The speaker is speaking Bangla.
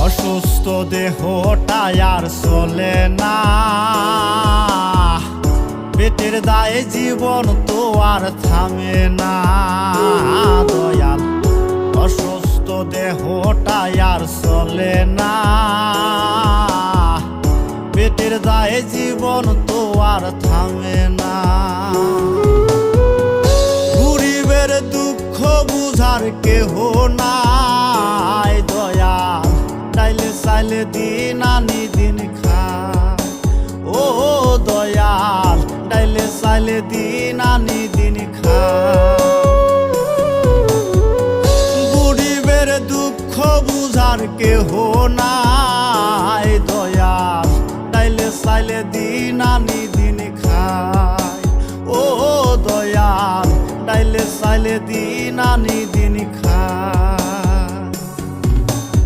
অসুস্থ দেহটায় আর চলে না, পেটের দায়ে জীবন তো আর থামে না দয়াল। অসুস্থ দেহটায় আর চলে না, পেটের দায়ে জীবন তো আর থামে না। গরিবের দুঃখ বুঝার কেহ নাই দয়াল, চাইলে চাইলে দিন আনি দিন খায়। ও দয়াল, চাইলে চাইলে দিন আনি দিন খায়। গরিবের দুঃখ বুঝার কেহ নাই দয়াল, চাইলে চাইলে দিন আনি দিন খায়। ও দয়াল, চাইলে চাইলে দিন আনি দিন খায়।